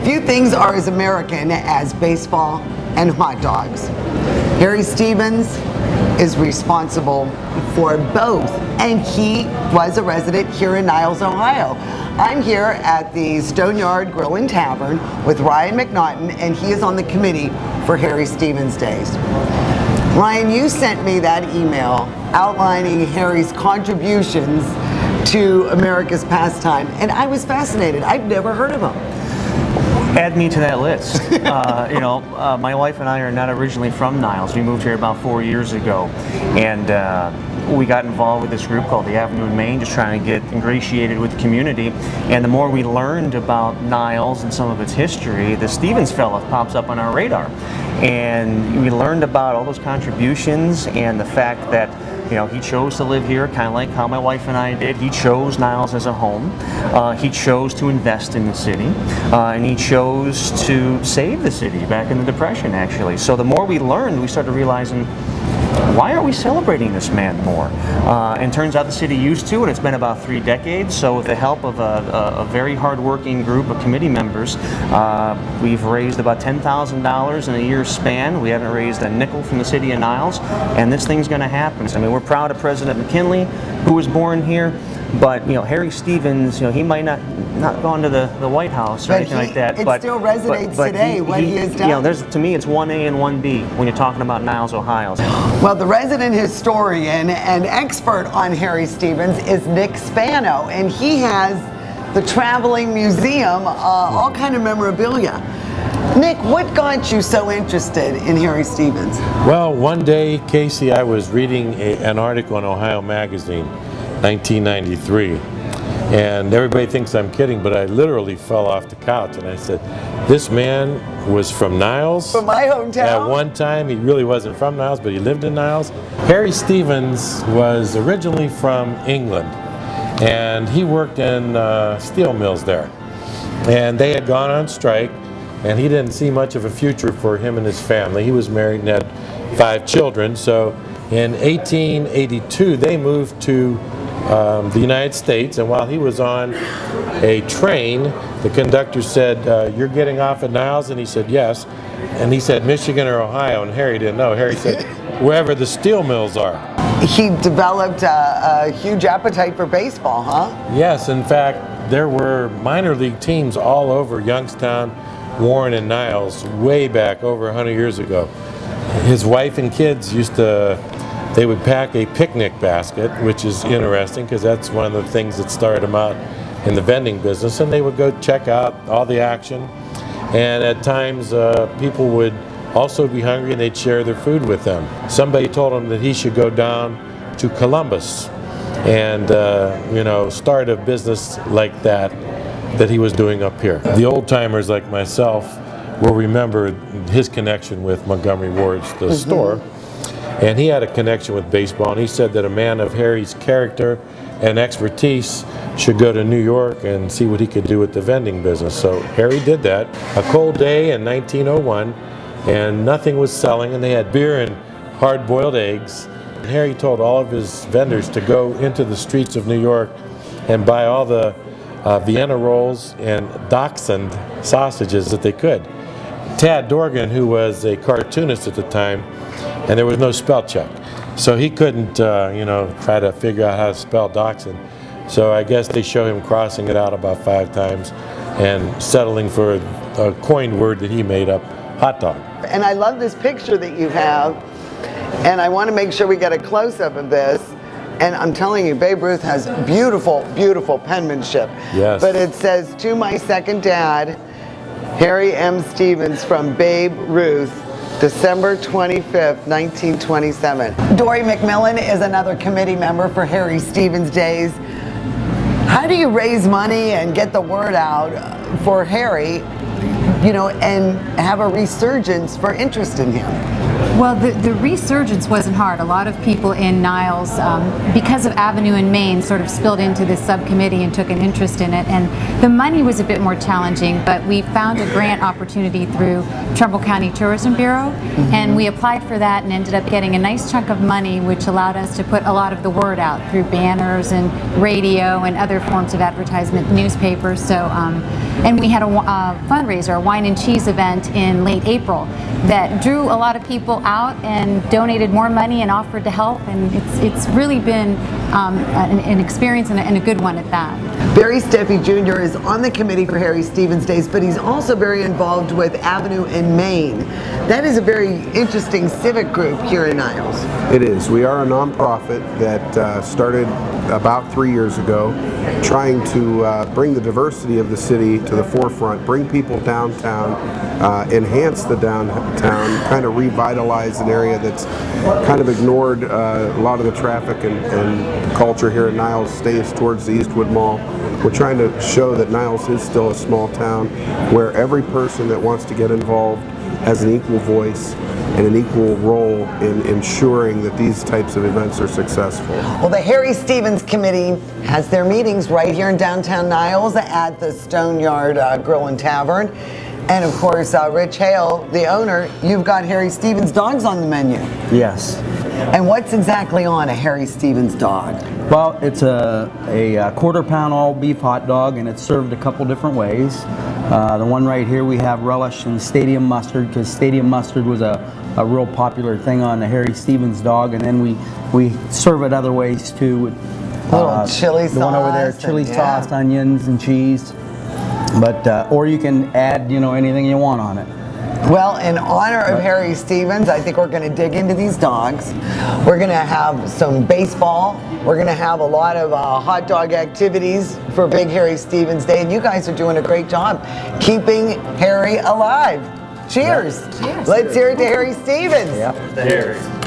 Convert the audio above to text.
Few things are as American as baseball and hot dogs. Harry Stevens is responsible for both, and he was a resident here in Niles, Ohio. I'm here at the Stoneyard Grill and Tavern with Ryan McNaughton, and he is on the committee for Harry Stevens Days. Ryan, you sent me that email outlining Harry's contributions to America's pastime, and I was fascinated. I've never heard of him. Add me to that list. My wife and I are not originally from Niles. We moved here about 4 years ago, and we got involved with this group called the Avenue in Maine, just trying to get ingratiated with the community. And the more we learned about Niles and some of its history, the Stevens fella pops up on our radar. And we learned about all those contributions and the fact that he chose to live here, kind of like how my wife and I did. He chose Niles as a home. He chose to invest in the city, and he chose to save the city back in the Depression, actually. So the more we learned, we started realizing, why aren't we celebrating this man more? And turns out the city used to, and it's been about 3 decades. So with the help of a very hard-working group of committee members, we've raised about $10,000 in a year's span. We haven't raised a nickel from the city of Niles, and this thing's going to happen. I mean, we're proud of President McKinley, who was born here. But Harry Stevens, he might not gone to the White House or anything like that. It still resonates today what he has done. To me, it's 1A and 1B when you're talking about Niles, Ohio. Well, the resident historian and expert on Harry Stevens is Nick Spano, and he has the traveling museum, all kind of memorabilia. Nick, what got you so interested in Harry Stevens? Well, one day, Casey, I was reading an article in Ohio Magazine, 1993, and everybody thinks I'm kidding, but I literally fell off the couch and I said, this man was from Niles. From my hometown? At one time. He really wasn't from Niles, but he lived in Niles. Harry Stevens was originally from England, and he worked in steel mills there. And they had gone on strike, and he didn't see much of a future for him and his family. He was married and had 5 children, so in 1882 they moved to the United States, and while he was on a train, the conductor said, you're getting off at Niles? And he said, yes. And he said, Michigan or Ohio? And Harry didn't know. Harry said, wherever the steel mills are. He developed a huge appetite for baseball, huh? Yes, in fact, there were minor league teams all over Youngstown, Warren, and Niles way back over 100 years ago. His wife and kids they would pack a picnic basket, which is interesting because that's one of the things that started him out in the vending business, and they would go check out all the action. And at times people would also be hungry and they'd share their food with them. Somebody told him that he should go down to Columbus and start a business like that he was doing up here. The old timers like myself will remember his connection with Montgomery Ward's the store. And he had a connection with baseball, and he said that a man of Harry's character and expertise should go to New York and see what he could do with the vending business. So Harry did that. A cold day in 1901, and nothing was selling, and they had beer and hard-boiled eggs. And Harry told all of his vendors to go into the streets of New York and buy all the Vienna rolls and Dachshund sausages that they could. Tad Dorgan, who was a cartoonist at the time, and there was no spell check, so he couldn't try to figure out how to spell Dachshund. So I guess they show him crossing it out about 5 times and settling for a coined word that he made up, hot dog. And I love this picture that you have, and I want to make sure we get a close-up of this. And I'm telling you, Babe Ruth has beautiful, beautiful penmanship. Yes. But it says, to my second dad, Harry M. Stevens from Babe Ruth, December 25th, 1927. Dory McMillan is another committee member for Harry Stevens Days. How do you raise money and get the word out for Harry, and have a resurgence for interest in him? Well, the resurgence wasn't hard. A lot of people in Niles, because of Avenue in Maine, sort of spilled into this subcommittee and took an interest in it. And the money was a bit more challenging, but we found a grant opportunity through Trumbull County Tourism Bureau, and we applied for that and ended up getting a nice chunk of money, which allowed us to put a lot of the word out through banners and radio and other forms of advertisement, newspapers. So And we had a fundraiser, a wine and cheese event in late April that drew a lot of people out and donated more money and offered to help. And it's really been an experience and a good one at that. Barry Steffi Jr. is on the committee for Harry Stevens Days, but he's also very involved with Avenue in Maine. That is a very interesting civic group here in Niles. It is. We are a nonprofit that started about 3 years ago, trying to bring the diversity of the city to the forefront, bring people downtown, enhance the downtown, kind of revitalize an area that's kind of ignored. A lot of the traffic and culture here in Niles stays towards the Eastwood Mall. We're trying to show that Niles is still a small town where every person that wants to get involved has an equal voice and an equal role in ensuring that these types of events are successful. Well, the Harry Stevens Committee has their meetings right here in downtown Niles at the Stoneyard Grill and Tavern. And of course, Rich Hale, the owner, you've got Harry Stevens dogs on the menu. Yes. And what's exactly on a Harry Stevens dog? Well, it's a quarter-pound all-beef hot dog, and it's served a couple different ways. The one right here we have relish and stadium mustard, because stadium mustard was a real popular thing on the Harry Stevens dog, and then we serve it other ways too. With, little chili sauce. The one over there, chili sauce, onions, and cheese. But or you can add, anything you want on it. Well, in honor of Harry Stevens, I think we're going to dig into these dogs. We're going to have some baseball. We're going to have a lot of hot dog activities for Big Harry Stevens Day, and you guys are doing a great job keeping Harry alive. Cheers. Cheers. Let's hear it to Harry Stevens. Yeah. Cheers.